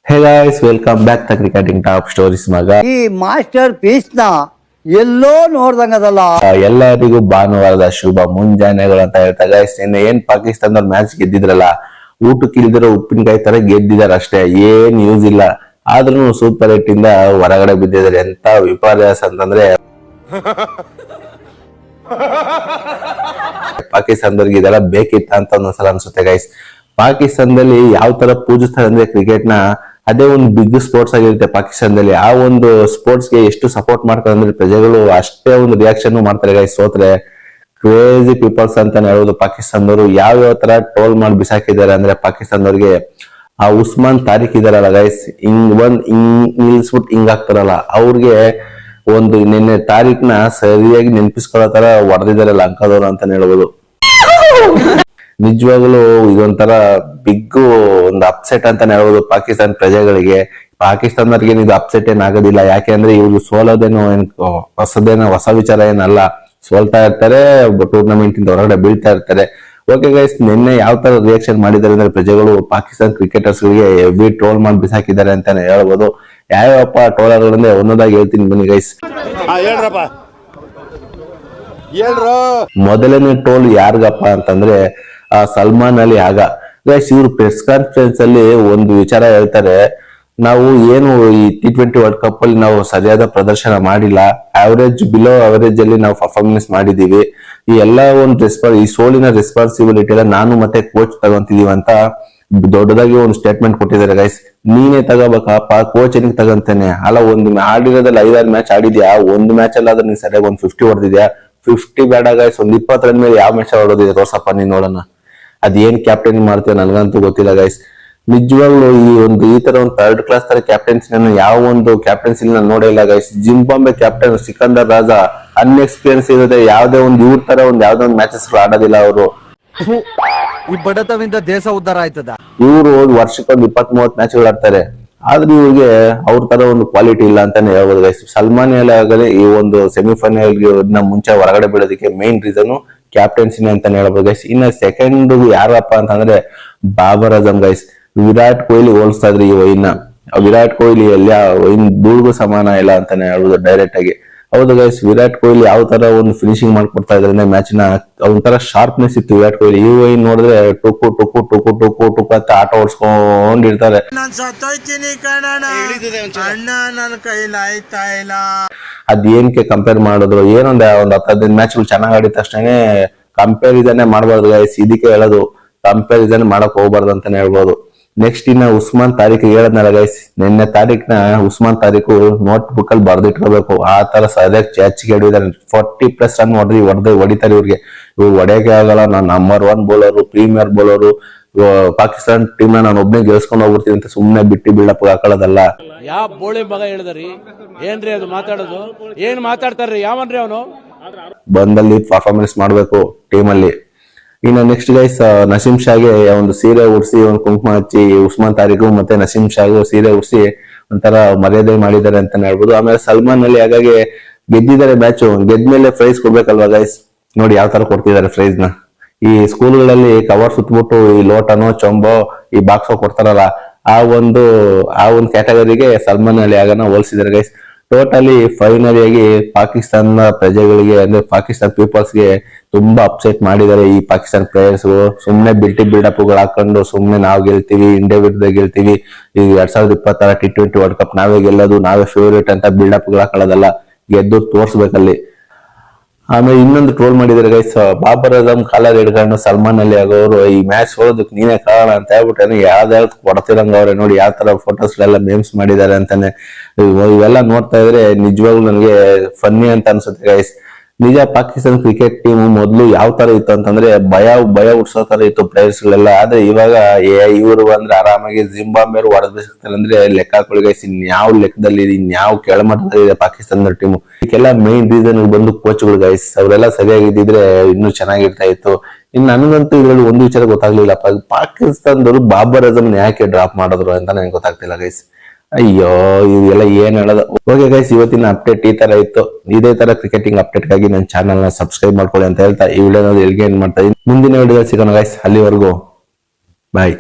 Hey guys, welcome back the cricketing top stories ಮಗ. ಈ master piece ನ ಎಲ್ಲೋ ನೋಡ್ದಂಗದಲ್ಲ. ಎಲ್ಲರಿಗೂ ಭಾನುವಾರದ ಶುಭ ಮುಂಜಾನೆಗಳು ಅಂತ ಹೇಳ್ತಾ ಗಾಯ್ಸ್, ನಿನ್ನೆ ಏನ್ ಪಾಕಿಸ್ತಾನದವ್ರು ಮ್ಯಾಚ್ ಗೆದ್ದಿದ್ರಲ್ಲ, ಊಟಕ್ಕೆ ಇಲ್ದಿರೋ ಉಪ್ಪಿನಕಾಯಿ ತರ ಗೆದ್ದಿದಾರೆ ಅಷ್ಟೇ, ಏನ್ ಯೂಸ್ ಇಲ್ಲ. ಆದ್ರೂ ಸೂಪರ್ ಏಟ್ ಇಂದ ಹೊರಗಡೆ ಬಿದ್ದಿದ್ದಾರೆ. ಎಂತ ವಿಪರ್ಯಾಸ ಅಂತಂದ್ರೆ ಪಾಕಿಸ್ತಾನದವ್ರಿಗೆ ಇದೆಲ್ಲ ಬೇಕಿತ್ತ ಅಂತ ಒಂದೊಂದ್ಸಲ ಅನ್ಸುತ್ತೆ ಗೈಸ್. ಪಾಕಿಸ್ತಾನದಲ್ಲಿ ಯಾವ ತರ ಪೂಜಿಸ್ತಾರೆ ಅಂದ್ರೆ ಕ್ರಿಕೆಟ್ ನ, ಅದೇ ಒಂದು ಬಿಗ್ ಸ್ಪೋರ್ಟ್ಸ್ ಆಗಿರುತ್ತೆ ಪಾಕಿಸ್ತಾನದಲ್ಲಿ. ಆ ಒಂದು ಸ್ಪೋರ್ಟ್ಸ್ ಗೆ ಎಷ್ಟು ಸಪೋರ್ಟ್ ಮಾಡ್ತಾರೆ ಅಂದ್ರೆ ಪ್ರಜೆಗಳು ಅಷ್ಟೇ ಒಂದು ರಿಯಾಕ್ಷನ್ ಮಾಡ್ತಾರೆ ಗೈಸ್. ಸೋತ್ರೆ ಕ್ರೇಜಿ ಪೀಪಲ್ಸ್ ಅಂತಾನೆ ಹೇಳೋದು ಪಾಕಿಸ್ತಾನದವರು. ಯಾವ ತರ ಟ್ರೋಲ್ ಮಾಡಿ ಬಿಸಾಕಿದ್ದಾರೆ ಅಂದ್ರೆ ಪಾಕಿಸ್ತಾನದವ್ರಿಗೆ. ಆ ಉಸ್ಮಾನ್ ತಾರಿಕ್ ಇದಾರಲ್ಲ ಗೈಸ್, ಹಿಂಗ್ ನಿಲ್ಸ್ಬಿಟ್ಟು ಹಿಂಗ್ ಆಗ್ತಾರಲ್ಲ, ಅವ್ರಿಗೆ ಒಂದು ನಿನ್ನೆ ತಾರೀಕ್ನ ಸರಿಯಾಗಿ ನೆನಪಿಸ್ಕೊಳ್ಳೋ ತರ ಹೊಡೆದಿದ್ದಾರೆ ಲಂಕಾದವರು ಅಂತಾನೆ ಹೇಳ್ಬೋದು. ನಿಜವಾಗ್ಲೂ ಇದೊಂಥರ ಬಿಗ್ ಒಂದು ಅಪ್ಸೆಟ್ ಅಂತಾನೆ ಹೇಳ್ಬೋದು ಪಾಕಿಸ್ತಾನ ಪ್ರಜೆಗಳಿಗೆ. ಪಾಕಿಸ್ತಾನದವ್ರಿಗೆ ಇದು ಅಪ್ಸೆಟ್ ಏನ್ ಆಗೋದಿಲ್ಲ, ಯಾಕೆಂದ್ರೆ ಇವ್ರು ಸೋಲೋದೇನೋ ಹೊಸ ವಿಚಾರ ಏನಲ್ಲ. ಸೋಲ್ತಾ ಇರ್ತಾರೆ, ಟೂರ್ನಮೆಂಟ್ ಇಂದ ಹೊರಗಡೆ ಬೀಳ್ತಾ ಇರ್ತಾರೆ. ಓಕೆ ಗೈಸ್, ನಿನ್ನೆ ಯಾವ ತರ ರಿಯಾಕ್ಷನ್ ಮಾಡಿದ್ದಾರೆ ಅಂದ್ರೆ ಪ್ರಜೆಗಳು ಪಾಕಿಸ್ತಾನ ಕ್ರಿಕೆಟರ್ಸ್ ಗೆ ಹೆವಿ ಟ್ರೋಲ್ ಮಾಡಿ ಬಿಸಾಕಿದ್ದಾರೆ ಅಂತಾನೆ ಹೇಳ್ಬೋದು. ಯಾವ್ಯಾವಪ್ಪ ಟ್ರೋಲರ್ಗಳಂದ್ರೆ ಒಂದೊಂದಾಗಿ ಹೇಳ್ತೀನಿ ಬನ್ನಿ ಗೈಸ್. ಮೊದಲನೇ ಟ್ರೋಲ್ ಯಾರಿಗಪ್ಪ ಅಂತಂದ್ರೆ ಸಲ್ಮಾನ್ ಅಲಿ ಆಗ. ಗೈಸ್, ಇವ್ರು ಪ್ರೆಸ್ ಕಾನ್ಫರೆನ್ಸ್ ಅಲ್ಲಿ ಒಂದು ವಿಚಾರ ಹೇಳ್ತಾರೆ, ನಾವು ಏನು ಈ T20 ವರ್ಲ್ಡ್ ಕಪ್ ಅಲ್ಲಿ ನಾವು ಸರಿಯಾದ ಪ್ರದರ್ಶನ ಮಾಡಿಲ್ಲ, ಆವರೇಜ್ ಬಿಲೋ ಅವರೇಜ್ ಅಲ್ಲಿ ನಾವು ಪರ್ಫಾರ್ಮೆನ್ಸ್ ಮಾಡಿದೀವಿ. ಈ ಎಲ್ಲಾ ಒಂದು ಈ ಸೋಲಿನ ರೆಸ್ಪಾನ್ಸಿಬಿಲಿಟಿ ಎಲ್ಲ ನಾನು ಮತ್ತೆ ಕೋಚ್ ತಗೊಂತಿದೀವಿ ಅಂತ ದೊಡ್ಡದಾಗಿ ಒಂದು ಸ್ಟೇಟ್ಮೆಂಟ್ ಕೊಟ್ಟಿದ್ದಾರೆ ಗೈಸ್. ನೀನೇ ತಗೋಬೇಕಪ್ಪ, ಕೋಚ್ ಏನಿಗೆ ತಗಂತಾನೆ ಅಲ್ಲ. ಒಂದು ಆಡಿರೋದ್ರಲ್ಲಿ 5-6 ಮ್ಯಾಚ್ ಆಡಿದ್ಯಾ, ಒಂದು ಮ್ಯಾಚ್ ಅಲ್ಲ ಆದ್ರೆ ನೀನ್ ಸರಿಯಾಗಿ ಒಂದು 50 ಹೊಡೆದಿದ್ಯಾ. 50 ಬೇಡ ಗೈಸ್, ಒಂದು 20 ರನ್ ಮೇಲೆ ಯಾವ ಮ್ಯಾಚ್ ಹೊಡೋದಿದೆ ತೋರ್ಸಪ್ಪ ನೀನ್ ನೋಡೋಣ. ಅದೇನ್ ಕ್ಯಾಪ್ಟನ್ ಮಾಡ್ತೀಯ ನನ್ಗಂತೂ ಗೊತ್ತಿಲ್ಲ ಗೈಸ್. ನಿಜವಾಗ್ಲು ಈ ತರ ಒಂದು ಥರ್ಡ್ ಕ್ಲಾಸ್ ತರ ಕ್ಯಾಪ್ಟನ್ಸಿ ಯಾವ ಒಂದು ಕ್ಯಾಪ್ಟನ್ಸಿ ನಾನು ನೋಡಿಲ್ಲ guys. Zimbabwe captain Sikandar Raza unexperience ಇರುತ್ತೆ, ಯಾವ್ದೇ ಒಂದು ಇವ್ರ ತರ ಯಾವ್ದೇ ಒಂದು ಮ್ಯಾಚಸ್ ಆಡೋದಿಲ್ಲ ಅವರು. ಈ ಬಡತವಿಂದ ದೇಶ ಉದ್ಧಾರ ಆಯ್ತದ. ಇವರು ವರ್ಷಕ್ಕೊಂದು 20-30 ಮ್ಯಾಚ್ಗಳು ಆಡ್ತಾರೆ, ಆದ್ರೆ ಇವ್ರಿಗೆ ಅವ್ರ ತರ ಒಂದು ಕ್ವಾಲಿಟಿ ಇಲ್ಲ ಅಂತಾನೆ ಹೇಳ್ಬೋದು ಗೈಸ್. ಸಲ್ಮಾನ್ ಅಲಿ ಆಗಲಿ ಈ ಒಂದು ಸೆಮಿಫೈನಲ್ ಮುಂಚೆ ಹೊರಗಡೆ ಬೀಳೋದಕ್ಕೆ ಮೇನ್ ರೀಸನ್ ಕ್ಯಾಪ್ಟನ್ಸಿನೇ ಅಂತಾನೆ ಹೇಳ್ಬೋದು ಗೈಸ್. ಇನ್ನ ಸೆಕೆಂಡ್ ಯಾರಪ್ಪ ಅಂತಂದ್ರೆ ಬಾಬರ್ ಅಜಮ್ ಗೈಸ್. ವಿರಾಟ್ ಕೊಹ್ಲಿ ಹೋಲಿಸ್ತಾ ಇದ್ರಿ ಈ ವೈನ್. ವಿರಾಟ್ ಕೊಹ್ಲಿ ಎಲ್ಲ ವೈನ್ ಧೂಳ್ಗೂ ಸಮಾನ ಇಲ್ಲ ಅಂತಾನೆ ಹೇಳ್ಬೋದು ಡೈರೆಕ್ಟ್ ಆಗಿ. ಹೌದು ಗೈಸ್, ವಿರಾಟ್ ಕೊಹ್ಲಿ ಯಾವ ತರ ಒಂದು ಫಿನಿಶಿಂಗ್ ಮಾಡ್ಕೊಡ್ತಾ ಇದ್ರೆ ಮ್ಯಾಚ್ ನ, ಒಂಥರ ಶಾರ್ಪ್ನೆಸ್ ಇತ್ತು ವಿರಾಟ್ ಕೊಹ್ಲಿ. ಈ ವೈನ್ ನೋಡಿದ್ರೆ ಟುಕು ಟುಕು ಟುಕು ಟುಕು ಟುಕು ಅಂತ ಆಟ ಓಡಿಸ್ಕೊಂಡಿರ್ತಾರೆ. ಅದೇನಕ್ಕೆ ಕಂಪೇರ್ ಮಾಡಿದ್ರು, ಏನೊಂದ್ 10-15 ಮ್ಯಾಚ್ಗಳು ಚೆನ್ನಾಗಿ ಆಡಿದ ತಕ್ಷಣ ಕಂಪ್ಯಾರಿಸನ್ ಮಾಡಬಾರ್ದು ಗೈಸ್. ಇದಕ್ಕೆ ಹೇಳೋದು, ಕಂಪ್ಯಾರಿಸನ್ ಮಾಡಕ್ ಹೋಗ್ಬಾರ್ದು ಅಂತಾನೆ ಹೇಳ್ಬೋದು. ನೆಕ್ಸ್ಟ್ ಇನ್ನ ಉಸ್ಮಾನ್ ತಾರೀಕ್ ಹೇಳದ್ನಲ್ಲ ಗೈಸ್, ನಿನ್ನೆ ತಾರೀಕ್ನ ಉಸ್ಮಾನ್ ತಾರೀಕು ನೋಟ್ ಬುಕ್ ಅಲ್ಲಿ ಬರ್ದಿಟ್ಕೋಬೇಕು. ಆ ತರ ಸರಿಯಾಗಿ ಚಾಚಿಗೆ ಹಿಡಿದಾರೆ. 40+ ರನ್ ಹೊಡಿತಾರೆ ಇವ್ರಿಗೆ. ಇವ್ರು ಹೊಡೆಯಕ್ಕೆ ಆಗಲ್ಲ. ನಾನು number 1 bowler, premier bowler, Pakistan team ನ ನಾನು ಒಬ್ನೇ ಗೆಲ್ಸ್ಕೊಂಡು ಹೋಗ್ಬಿಡ್ತೀನಿ ಅಂತ ಸುಮ್ನೆ ಬಿಟ್ಟು ಬಿಲ್ಡಪ್ ಹಾಕೊಳ್ಳೋದಲ್ಲ. ಯಾವ ಬೋಳಿ ಮಗ ಹೇಳಿದ್ರಿ ಏನ್ರಿ ಅದು ಮಾತಾಡೋದು? ಏನ್ ಮಾತಾಡ್ತಾರ್ರಿ? ಯಾವನ್ರಿ ಅವನು? ಬಂದಲ್ಲಿ ಪರ್ಫಾರ್ಮೆನ್ಸ್ ಮಾಡ್ಬೇಕು ಟೀಮ್ ಅಲ್ಲಿ. ಇನ್ನು ನೆಕ್ಸ್ಟ್ ಗೈಸ್, ನಸೀಂ ಶಾಗೆ ಒಂದು ಸೀರೆ ಉಡ್ಸಿ ಒಂದು ಕುಂಕುಮ ಹಚ್ಚಿ ಉಸ್ಮಾನ್ ತಾರೀಕು ಮತ್ತೆ ನಸೀಂ ಶಾಗೂ ಸೀರೆ ಉಡ್ಸಿ ಒಂಥರ ಮರ್ಯಾದೆ ಮಾಡಿದ್ದಾರೆ ಅಂತಾನೆ ಹೇಳ್ಬೋದು. ಆಮೇಲೆ ಸಲ್ಮಾನ್ ಅಲಿ ಹಾಗಾಗಿ ಗೆದ್ದಿದ್ದಾರೆ ಮ್ಯಾಚು, ಗೆದ್ಮೇಲೆ ಪ್ರೈಸ್ ಕೊಡ್ಬೇಕಲ್ವಾ ಗೈಸ್. ನೋಡಿ ಯಾವ ತರ ಕೊಡ್ತಿದ್ದಾರೆ ಪ್ರೈಸ್ ನ. ಈ ಸ್ಕೂಲ್ಗಳಲ್ಲಿ ಕವರ್ ಸುತ್ತಬಿಟ್ಟು ಈ ಲೋಟನೋ ಚೊಂಬೋ ಈ ಬಾಕ್ಸೋ ಕೊಡ್ತಾರಲ್ಲ, ಆ ಒಂದು ಕ್ಯಾಟಗರಿಗೆ ಸಲ್ಮಾನ್ ಅಲಿ ಆಗನ ಹೋಲಿಸಿದ್ದಾರೆ ಗೈಸ್. ಟೋಟಲಿ ಫೈನಲಿ ಆಗಿ ಪಾಕಿಸ್ತಾನ ಪ್ರಜೆಗಳಿಗೆ ಅಂದ್ರೆ ಪಾಕಿಸ್ತಾನ ಪೀಪಲ್ಸ್ಗೆ ತುಂಬಾ ಅಪ್ಸೆಟ್ ಮಾಡಿದ್ದಾರೆ ಈ ಪಾಕಿಸ್ತಾನ ಪ್ಲೇಯರ್ಸ್. ಸುಮ್ನೆ ಬಿಲ್ಡಪ್ ಹಾಕೊಂಡು ಸುಮ್ನೆ ನಾವು ಗೆಲ್ತೀವಿ, ಇಂಡಿಯಾ ವಿರುದ್ಧ ಗೆಲ್ತೀವಿ, ಈ 2026 T20 ವರ್ಲ್ಡ್ ಕಪ್ ನಾವೇ ಗೆಲ್ಲೋದು, ನಾವೇ ಫೇವರೇಟ್ ಅಂತ ಬಿಲ್ಡಪ್ ಹಾಕೊಳ್ಳೋದಲ್ಲ, ಗೆದ್ದು ತೋರ್ಸ್ಬೇಕಲ್ಲಿ. ಆಮೇಲೆ ಇನ್ನೊಂದು ಟ್ರೋಲ್ ಮಾಡಿದ್ದಾರೆ ಗೈಸ್, ಬಾಬರ್ ಅಜಮ್ ಕಾಲರ್ ಹಿಡ್ಕೊಂಡು ಸಲ್ಮಾನ್ ಅಲಿ ಆಗೋರು ಈ ಮ್ಯಾಚ್ ಸೋಲೋದಕ್ಕೆ ನೀನೇ ಕಾರಣ ಅಂತ ಹೇಳ್ಬಿಟ್ಟು ಯಾವ್ದಾವ್ದು ಕೊಡ್ತಿರಂಗ ಅವ್ರೆ. ನೋಡಿ ಯಾವ ತರ ಫೋಟೋಸ್ ಎಲ್ಲ ಮೇಮ್ಸ್ ಮಾಡಿದ್ದಾರೆ ಅಂತಾನೆ. ಇವೆಲ್ಲ ನೋಡ್ತಾ ಇದ್ರೆ ನಿಜವಾಗ್ಲೂ ನನಗೆ ಫನ್ನಿ ಅಂತ ಅನ್ಸುತ್ತೆ ಗೈಸ್. ನಿಜ ಪಾಕಿಸ್ತಾನ ಕ್ರಿಕೆಟ್ ಟೀಮ್ ಮೊದ್ಲು ಯಾವ ತರ ಇತ್ತು ಅಂತಂದ್ರೆ ಭಯ ಉಡ್ಸೋ ತರ ಇತ್ತು ಪ್ಲೇಯರ್ಸ್ ಗಳೆಲ್ಲ. ಆದ್ರೆ ಇವಾಗ ಇವರು ಅಂದ್ರೆ ಆರಾಮಾಗಿ ಜಿಂಬಾಬ್ವೆ ಹೊಡೆದ್ಬಿಡ್ತಾರೆ ಅಂದ್ರೆ ಲೆಕ್ಕ ಹಾಕೊಳ್ಳಿ ಗೈಸ್. ಇನ್ಯಾವ ಲೆಕ್ಕದಲ್ಲಿ ಇನ್ಯಾವ ಕೆಳಮಟ್ಟದಲ್ಲಿ ಇದೆ ಪಾಕಿಸ್ತಾನದ ಟೀಮು. ಇದಕ್ಕೆಲ್ಲ ಮೇನ್ ರೀಸನ್ ಬಂದು ಕೋಚ್ಗಳು ಗೈಸ್. ಅವರೆಲ್ಲ ಸರಿಯಾಗಿದ್ದಿದ್ರೆ ಇನ್ನೂ ಚೆನ್ನಾಗಿರ್ತಾ ಇತ್ತು. ಇನ್ನು ನನಗಂತೂ ಇದ್ರಲ್ಲಿ ಒಂದು ವಿಚಾರ ಗೊತ್ತಾಗ್ಲಿಲ್ಲ, ಪಾಕಿಸ್ತಾನದವರು ಬಾಬರ್ ಅಜಮ್ ಯಾಕೆ ಡ್ರಾಪ್ ಮಾಡಿದ್ರು ಅಂತ ನನಗೆ ಗೊತ್ತಾಗ್ತಿಲ್ಲ ಗೈಸ್. ಅಯ್ಯೋ ಇವೆಲ್ಲ ಏನ್ ಹೇಳೋದು. ಓಕೆ ಗೈಸ್, ಇವತ್ತಿನ ಅಪ್ಡೇಟ್ ಈ ತರ ಇತ್ತು. ಇದೇ ತರ ಕ್ರಿಕೆಟಿಂಗ್ ಅಪ್ಡೇಟ್ ಗಾಗಿ ನನ್ನ ಚಾನಲ್ ನ ಸಬ್ಸ್ಕ್ರೈಬ್ ಮಾಡ್ಕೊಳ್ಳಿ ಅಂತ ಹೇಳ್ತಾ ಈ ವಿಡಿಯೋ ಎಲ್ಲಿಗೆ ಏನ್ ಮಾಡ್ತಾ ಇದ್ದೀನಿ. ಮುಂದಿನ ವಿಡಿಯೋದಲ್ಲಿ ಸಿಗೋಣ ಗೈಸ್. ಅಲ್ಲಿವರೆಗೂ ಬಾಯ್.